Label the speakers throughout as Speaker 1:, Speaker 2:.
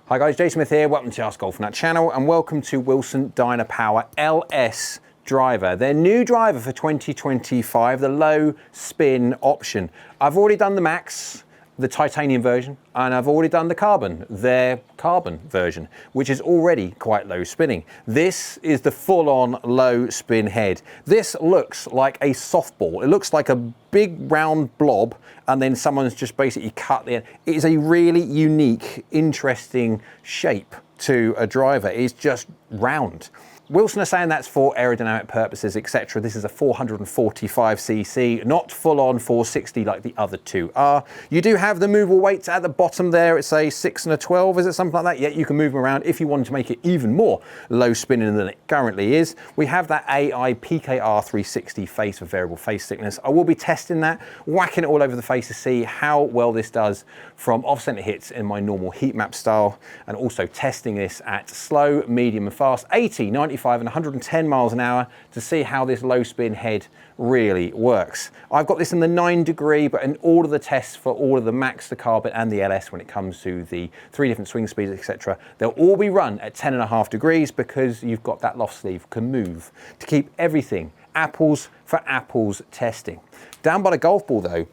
Speaker 1: Hi guys, Jay Smith here, welcome to AskGolfNut channel and welcome to Wilson Dynapower LS driver. Their new driver for 2025, the low spin option. I've already done the Max, the titanium version, and I've already done the carbon, their carbon version, which is already quite low spinning. This is the full-on low spin head. This looks like a softball. It looks like a big round blob and then someone's just basically cut the end. It is a really unique, interesting shape to a driver. It's just round. Wilson are saying that's for aerodynamic purposes, etc. This is a 445cc, not full-on 460 like the other two are. You do have the movable weights at the bottom there. It's a 6 and a 12, is it something like that? Yeah, you can move them around if you wanted to make it even more low spinning than it currently is. We have that AI PKR 360 face for variable face thickness. I will be testing that, whacking it all over the face to see how well this does from off-center hits in my normal heat map style, and also testing this at slow, medium and fast, 80, 95 and 110 miles an hour to see how this low spin head really works. I've got this in the 9 degree, but in all of the tests for all of the Max, the Carbon and the LS when it comes to the 3 different swing speeds, etc., they'll all be run at 10.5 degrees because you've got that loft sleeve can move to keep everything apples for apples testing. Down by the golf ball though,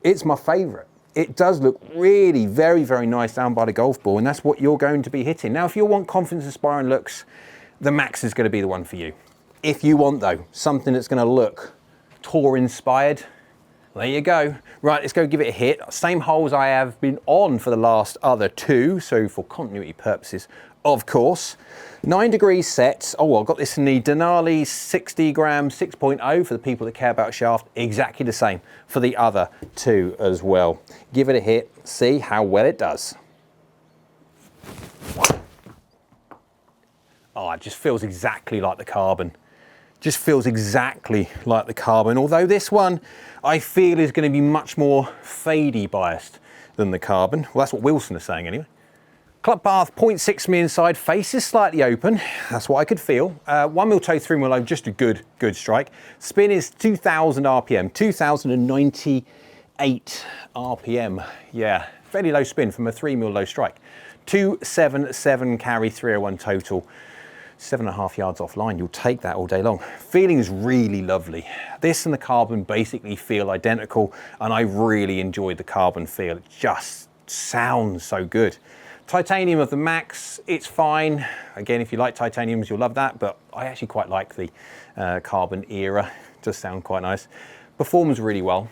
Speaker 1: it's my favorite. It does look really very, very nice down by the golf ball, and that's what you're going to be hitting. Now, if you want confidence inspiring looks, the Max is going to be the one for you. If you want though, something that's going to look tour inspired, there you go. Right, let's go give it a hit. Same holes I have been on for the last other two, so for continuity purposes, of course. 9 degrees set. Oh, well, I've got this in the Denali 60 gram 6.0 for the people that care about shaft. Exactly the same for the other two as well. Give it a hit, see how well it does. Oh, it just feels exactly like the carbon. Just feels exactly like the carbon. Although this one, I feel is going to be much more fadey biased than the carbon. Well, that's what Wilson is saying anyway. Club path 0.6 me inside, face is slightly open. That's what I could feel. 1 mil toe, 3 mil low, just a good strike. Spin is 2000 RPM, 2098 RPM. Yeah, fairly low spin from a 3 mil low strike. 277 carry, 301 total. 7.5 yards offline, you'll take that all day long. Feeling is really lovely. This and the carbon basically feel identical, and I really enjoyed the carbon feel. It just sounds so good. Titanium of the Max, it's fine. Again, if you like titaniums, you'll love that, but I actually quite like the carbon era. It does sound quite nice. Performs really well.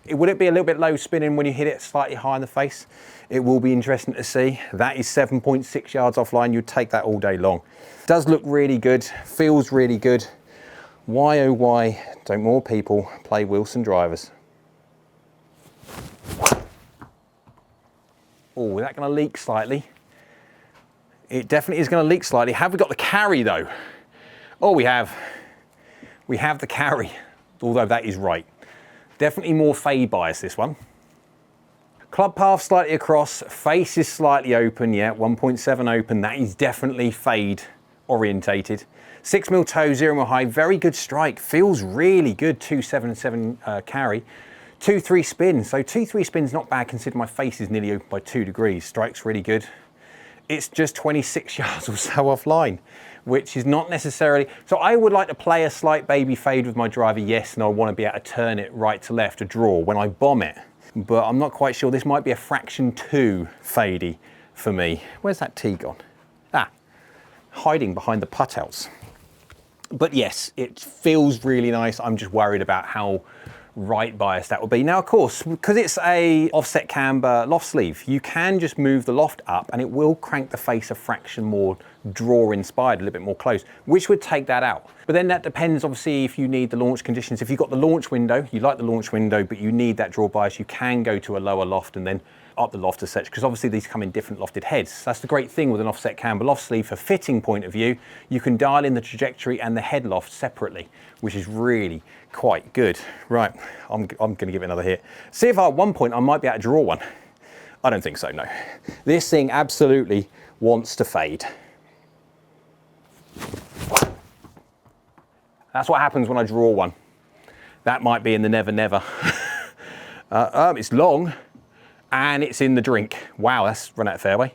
Speaker 1: Would it be a little bit low spinning when you hit it slightly high in the face? It will be interesting to see. That is 7.6 yards offline. You'd take that all day long. Does look really good, feels really good. Why, oh why don't more people play Wilson drivers? Oh, is that going to leak slightly? It definitely is going to leak slightly. Have we got the carry though? Oh, we have. We have the carry, although that is right. Definitely more fade bias, this one. Club path slightly across, face is slightly open, yeah, 1.7 open. That is definitely fade orientated. 6 mil toe, 0 mil high, very good strike. Feels really good, 277 carry. 2-3 spin, so 2-3 spin's not bad considering my face is nearly open by 2 degrees. Strike's really good. It's just 26 yards or so offline, which is not necessarily, so I would like to play a slight baby fade with my driver, yes, and I want to be able to turn it right to left to draw when I bomb it, but I'm not quite sure. This might be a fraction 2 fadey for me. Where's that tee gone? Ah, hiding behind the putouts. But yes, it feels really nice. I'm just worried about how right bias that will be. Now, of course, because it's a offset camber loft sleeve, you can just move the loft up and it will crank the face a fraction more draw inspired, a little bit more close, which would take that out. But then that depends, obviously, if you need the launch conditions. If you've got the launch window, you like the launch window, but you need that draw bias, you can go to a lower loft and then up the loft as such, because obviously these come in different lofted heads. That's the great thing with an offset camber loft sleeve. For fitting point of view, you can dial in the trajectory and the head loft separately, which is really quite good. Right, I'm going to give it another hit. See if at one point I might be able to draw one. I don't think so, no. This thing absolutely wants to fade. That's what happens when I draw one. That might be in the never never. It's long and it's in the drink. Wow, that's run out of fairway.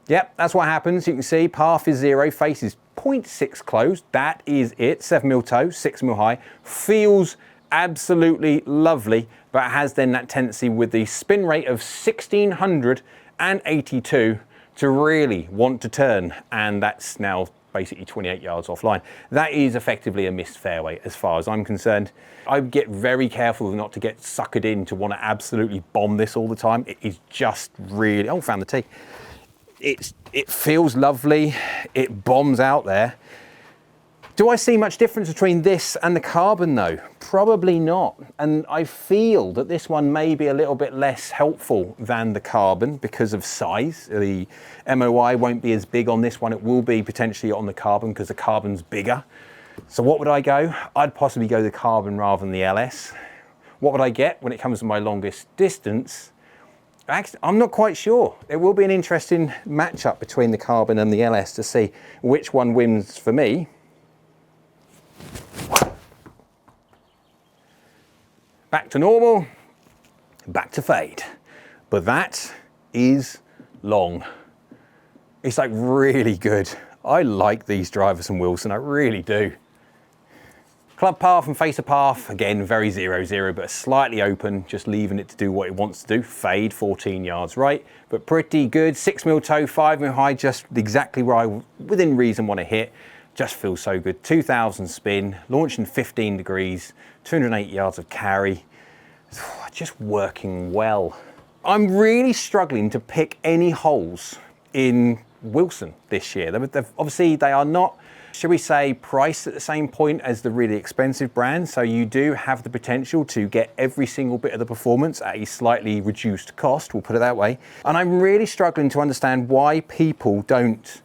Speaker 1: Yep, that's what happens. You can see path is 0, face is 0.6 closed. That is it. 7mm toe, 6mm high. Feels absolutely lovely, but it has then that tendency with the spin rate of 1682 to really want to turn, and that's now basically 28 yards offline. That is effectively a missed fairway as far as I'm concerned. I get very careful not to get suckered in to want to absolutely bomb this all the time. It is just really, oh, found the tee. It feels lovely, it bombs out there. Do I see much difference between this and the carbon though? Probably not. And I feel that this one may be a little bit less helpful than the carbon because of size. The MOI won't be as big on this one. It will be potentially on the carbon because the carbon's bigger. So what would I go? I'd possibly go the carbon rather than the LS. What would I get when it comes to my longest distance? Actually, I'm not quite sure. It will be an interesting matchup between the carbon and the LS to see which one wins for me. Back to normal, back to fade. But that is long. It's like really good. I like these drivers from Wilson, I really do. Club path and facer path, again, very 0-0, but slightly open, just leaving it to do what it wants to do. Fade, 14 yards right, but pretty good. 6mm toe, 5mm high, just exactly where I, within reason, want to hit. Just feels so good. 2000 spin, launching 15 degrees, 208 yards of carry. Just working well. I'm really struggling to pick any holes in Wilson this year. Obviously, they are not, should we say, priced at the same point as the really expensive brands. So you do have the potential to get every single bit of the performance at a slightly reduced cost, we'll put it that way. And I'm really struggling to understand why people don't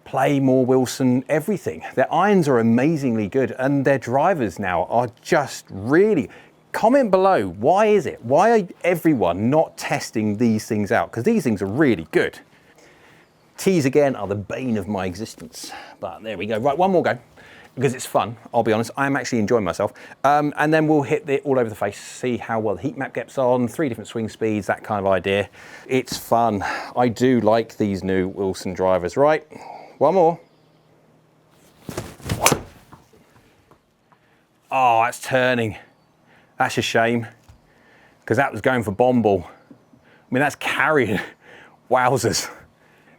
Speaker 1: play more Wilson everything. Their irons are amazingly good and their drivers now are just really, comment below, why is it? Why are everyone not testing these things out? Because these things are really good. Tees again are the bane of my existence, but there we go. Right, one more go, because it's fun, I'll be honest. I'm actually enjoying myself. And then we'll hit it all over the face, see how well the heat map gets on, 3 different swing speeds, that kind of idea. It's fun. I do like these new Wilson drivers. Right, one more. Oh, that's turning. That's a shame, because that was going for bomb ball. I mean, that's carrying. Wowzers.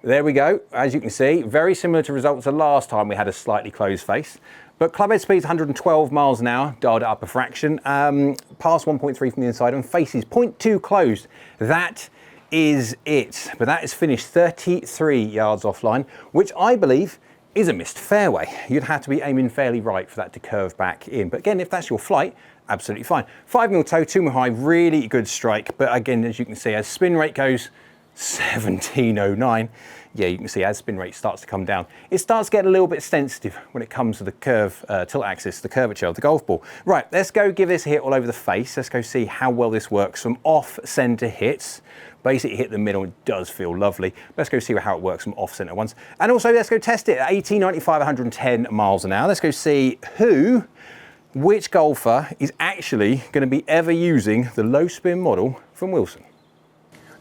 Speaker 1: There we go. As you can see, very similar to results the last time we had a slightly closed face. But clubhead speed's 112 miles an hour, dialed it up a fraction. Past 1.3 from the inside, and faces 0.2 closed. That is it. But that is finished 33 yards offline, which I believe is a missed fairway. You'd have to be aiming fairly right for that to curve back in. But again, if that's your flight, absolutely fine. 5mm toe, 2mm high, really good strike. But again, as you can see, as spin rate goes, 1709. Yeah, you can see as spin rate starts to come down, it starts to get a little bit sensitive when it comes to the curve, tilt axis, the curvature of the golf ball. Right, let's go give this a hit all over the face. Let's go see how well this works from off-center hits. Basically hit the middle, it does feel lovely. Let's go see how it works from off-center ones. And also let's go test it at 80, 95, 110 miles an hour. Let's go see which golfer is actually going to be ever using the low spin model from Wilson.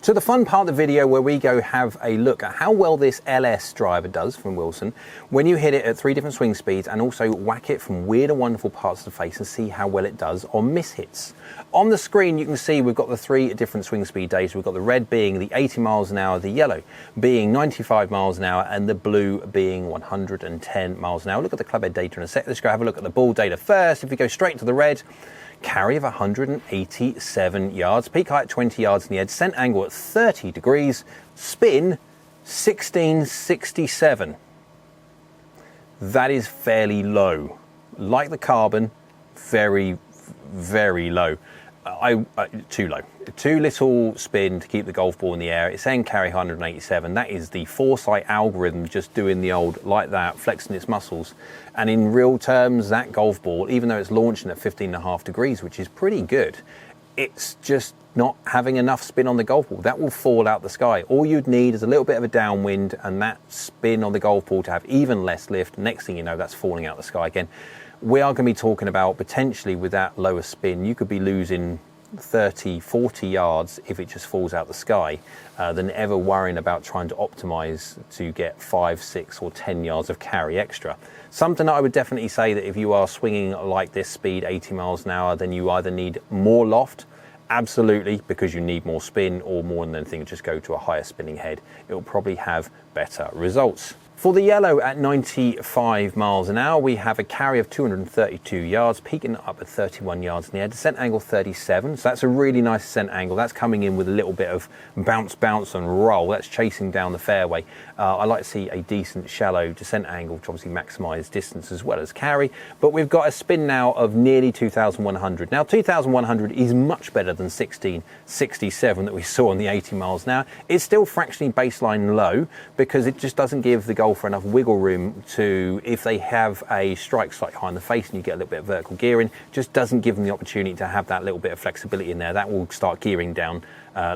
Speaker 1: So the fun part of the video where we go have a look at how well this LS driver does from Wilson when you hit it at 3 different swing speeds and also whack it from weird and wonderful parts of the face and see how well it does on mishits. On the screen you can see we've got the 3 different swing speed data. We've got the red being the 80 miles an hour, the yellow being 95 miles an hour and the blue being 110 miles an hour. Look at the clubhead data in a sec. Let's go have a look at the ball data first. If we go straight to the red, carry of 187 yards, peak height 20 yards in the edge, scent angle at 30 degrees, spin 1667. That is fairly low. Like the carbon, very, very low. Too low. Too little spin to keep the golf ball in the air. It's saying carry 187. That is the Foresight algorithm just doing the old like that, flexing its muscles. And in real terms, that golf ball, even though it's launching at 15.5 degrees, which is pretty good, it's just not having enough spin on the golf ball. That will fall out the sky. All you'd need is a little bit of a downwind and that spin on the golf ball to have even less lift. Next thing you know, that's falling out the sky again. We are going to be talking about potentially with that lower spin, you could be losing 30, 40 yards if it just falls out the sky, than ever worrying about trying to optimize to get 5, 6 or 10 yards of carry extra. Something that I would definitely say that if you are swinging like this speed, 80 miles an hour, then you either need more loft, absolutely, because you need more spin, or more than anything, just go to a higher spinning head. It will probably have better results. For the yellow at 95 miles an hour, we have a carry of 232 yards, peaking up at 31 yards in the air, descent angle 37, so that's a really nice descent angle. That's coming in with a little bit of bounce and roll. That's chasing down the fairway. I like to see a decent shallow descent angle to obviously maximise distance as well as carry, but we've got a spin now of nearly 2,100. Now 2,100 is much better than 1667 that we saw on the 80 miles an hour. It's still fractionally baseline low because it just doesn't give the golfer enough wiggle room to, if they have a strike slightly high in the face and you get a little bit of vertical gearing, just doesn't give them the opportunity to have that little bit of flexibility in there. That will start gearing down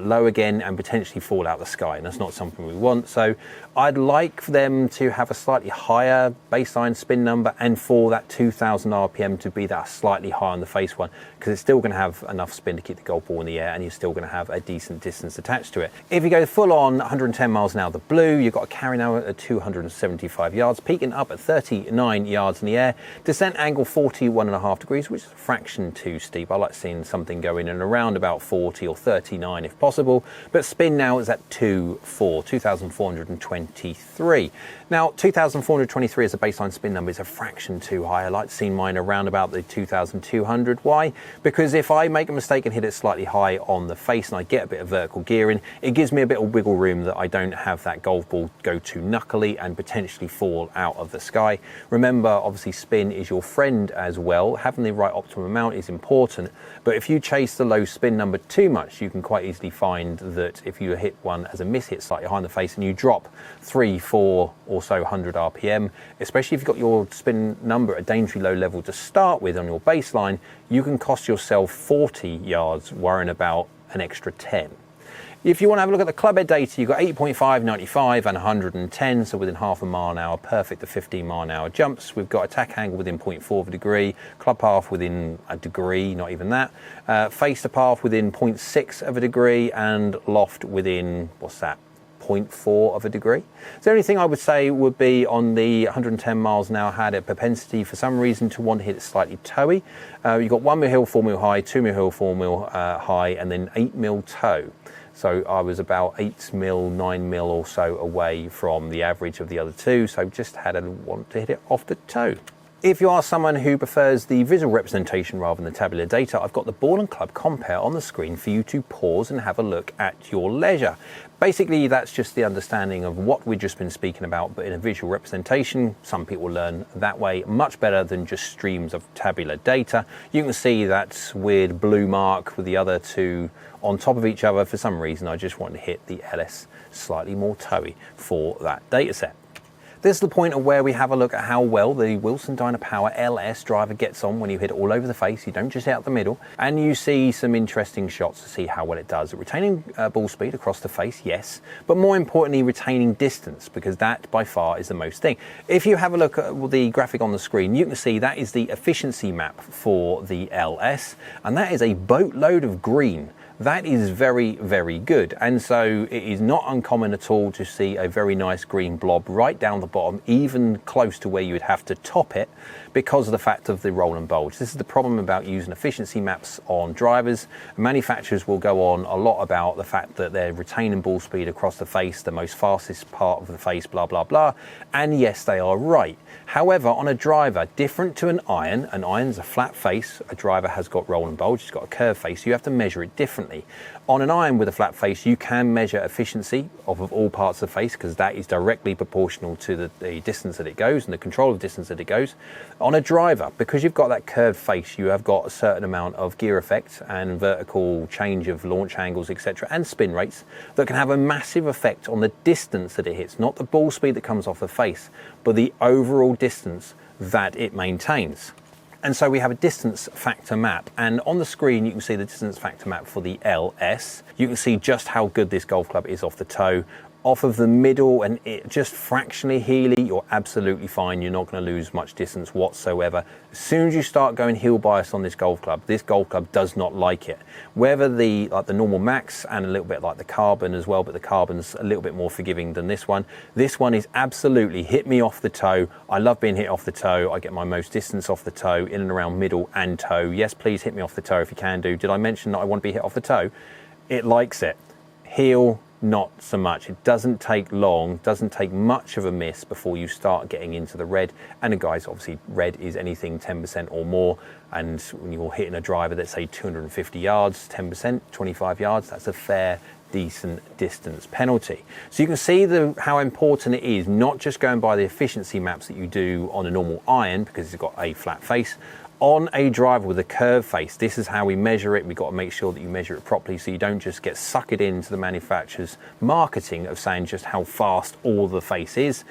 Speaker 1: low again and potentially fall out the sky, and that's not something we want. So I'd like for them to have a slightly higher baseline spin number, and for that 2,000 RPM to be that slightly higher on the face one, because it's still going to have enough spin to keep the golf ball in the air, and you're still going to have a decent distance attached to it. If you go full on 110 miles an hour, the blue, you've got a carry now at 275 yards, peaking up at 39 yards in the air, descent angle 41.5 degrees, which is a fraction too steep. I like seeing something going in around about 40 or 39 if possible, but spin now is at 2,423. Now 2,423 as a baseline spin number is a fraction too high. I like to see mine around about the 2,200. Why? Because if I make a mistake and hit it slightly high on the face and I get a bit of vertical gearing, it gives me a bit of wiggle room that I don't have that golf ball go too knuckly and potentially fall out of the sky. Remember, obviously spin is your friend as well. Having the right optimum amount is important, but if you chase the low spin number too much, you can quite easily find that if you hit one as a miss hit slightly high in the face and you drop 3, 4 or so 100 RPM, especially if you've got your spin number at a dangerously low level to start with on your baseline, you can cost yourself 40 yards worrying about an extra 10. If you want to have a look at the club head data, you've got 8.5, 95 and 110, so within half a mile an hour, perfect, the 15 mile an hour jumps. We've got attack angle within 0.4 of a degree, club path within a degree, not even that, face to path within 0.6 of a degree, and loft within, what's that, 0.4 of a degree. So the only thing I would say would be on the 110 miles an hour had a propensity for some reason to want to hit it slightly toey. You've got 1 mil hill, 4 mil high, 2 mil hill, 4 mil high, and then 8 mil toe. So I was about 8 mil, 9 mil or so away from the average of the other two, so just had a want to hit it off the toe. If you are someone who prefers the visual representation rather than the tabular data, I've got the ball and club compare on the screen for you to pause and have a look at your leisure. Basically, that's just the understanding of what we've just been speaking about, but in a visual representation. Some people learn that way much better than just streams of tabular data. You can see that weird blue mark with the other two on top of each other. For some reason, I just want to hit the LS slightly more toey for that data set. This is the point of where we have a look at how well the Wilson Dynapower LS driver gets on when you hit it all over the face. You don't just hit out the middle, and you see some interesting shots to see how well it does. Retaining ball speed across the face, yes, but more importantly, retaining distance, because that by far is the most thing. If you have a look at the graphic on the screen, you can see that is the efficiency map for the LS, and that is a boatload of green. That is very, very good. And so it is not uncommon at all to see a very nice green blob right down the bottom, even close to where you would have to top it, because of the fact of the roll and bulge. This is the problem about using efficiency maps on drivers. Manufacturers will go on a lot about the fact that they're retaining ball speed across the face, the most fastest part of the face, blah, blah, blah. And yes, they are right. However, on a driver, different to an iron's a flat face, a driver has got roll and bulge, it's got a curved face, so you have to measure it differently. On an iron with a flat face, you can measure efficiency of all parts of the face, because that is directly proportional to the distance that it goes and the control of the distance that it goes. On a driver, because you've got that curved face, you have got a certain amount of gear effect and vertical change of launch angles, etc., and spin rates that can have a massive effect on the distance that it hits, not the ball speed that comes off the face, but the overall distance that it maintains. And so we have a distance factor map, and on the screen you can see the distance factor map for the LS. You can see just how good this golf club is off the toe. off of the middle and it just fractionally heely, you're absolutely fine. You're not going to lose much distance whatsoever. As soon as you start going heel bias on this golf club does not like it. Whether the normal Max and a little bit like the Carbon as well, but the Carbon's a little bit more forgiving than this one. This one is absolutely hit me off the toe. I love being hit off the toe. I get my most distance off the toe, in and around middle and toe. Yes, please hit me off the toe if you can do. Did I mention that I want to be hit off the toe? It likes it. Heel, not so much. It doesn't take long, doesn't take much of a miss before you start getting into the red. And guys, obviously red is anything 10% or more. And when you're hitting a driver that's say 250 yards, 10%, 25 yards, that's a fair, decent distance penalty. So you can see how important it is, not just going by the efficiency maps that you do on a normal iron, because it's got a flat face. On a driver with a curved face, this is how we measure it. We've got to make sure that you measure it properly so you don't just get suckered into the manufacturer's marketing of saying just how fast all the face is.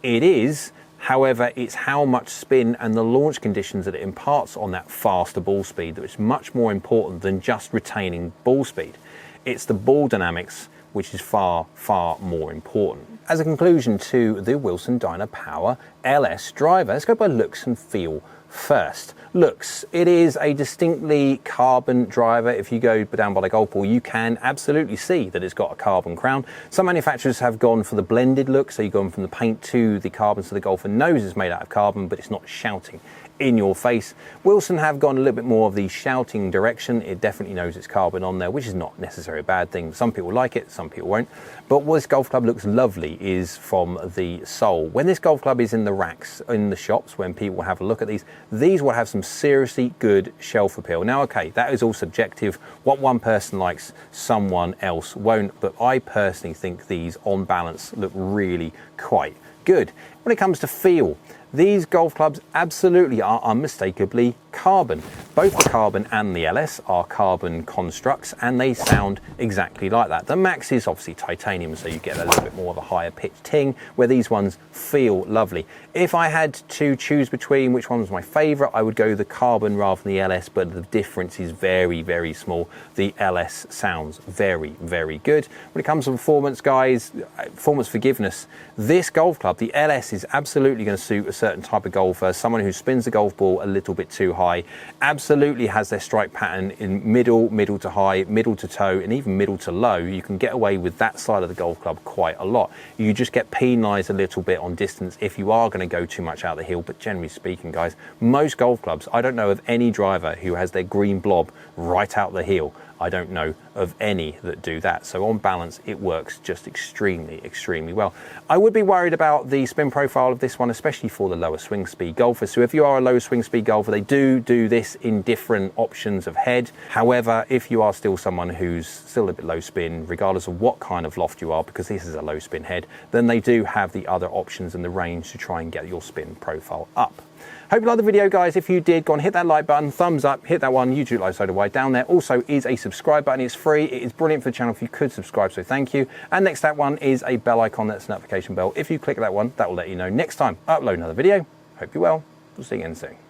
Speaker 1: It is, however, it's how much spin and the launch conditions that it imparts on that faster ball speed that is much more important than just retaining ball speed. It's the ball dynamics which is far, far more important. As a conclusion to the Wilson Dynapower LS driver, let's go by looks and feel first. Looks, it is a distinctly carbon driver. If you go down by the golf ball, you can absolutely see that it's got a carbon crown. Some manufacturers have gone for the blended look, so you've gone from the paint to the carbon, so the golfer knows it's made out of carbon, but it's not shouting in your face. Wilson have gone a little bit more of the shouting direction. It definitely knows it's carbon on there, which is not necessarily a bad thing. Some people like it, some people won't. But what this golf club looks lovely is from the sole. When this golf club is in the racks, in the shops, when people have a look at these will have some seriously good shelf appeal. Now, okay, that is all subjective. What one person likes, someone else won't. But I personally think these, on balance, look really quite good. When it comes to feel, these golf clubs absolutely are unmistakably carbon. Both the Carbon and the LS are carbon constructs and they sound exactly like that. The Max is obviously titanium, so you get a little bit more of a higher pitched ting, where these ones feel lovely. If I had to choose between which one was my favorite, I would go the Carbon rather than the LS, but the difference is very, very small. The LS sounds very, very good. When it comes to performance, guys, performance forgiveness, this golf club, the LS, is absolutely going to suit a certain type of golfer, someone who spins the golf ball a little bit too high, absolutely has their strike pattern in middle to high, middle to toe, and even middle to low. You can get away with that side of the golf club quite a lot. You just get penalised a little bit on distance if you are going to go too much out the hill, but generally speaking, guys, most golf clubs, I don't know of any driver who has their green blob right out the heel. I don't know of any that do that. So on balance, it works just extremely, extremely well. I would be worried about the spin profile of this one, especially for the lower swing speed golfers. So if you are a low swing speed golfer, they do this in different options of head. However, if you are still someone who's still a bit low spin, regardless of what kind of loft you are, because this is a low spin head, then they do have the other options in the range to try and get your spin profile up. Hope you liked the video, guys. If you did, go on, hit that like button, thumbs up, hit that one, YouTube like so do I. Down there also is a subscribe button. It's free. It is brilliant for the channel if you could subscribe, so thank you. And next to that one is a bell icon. That's a notification bell. If you click that one, that will let you know next time I upload another video. Hope you're well. We'll see you again soon.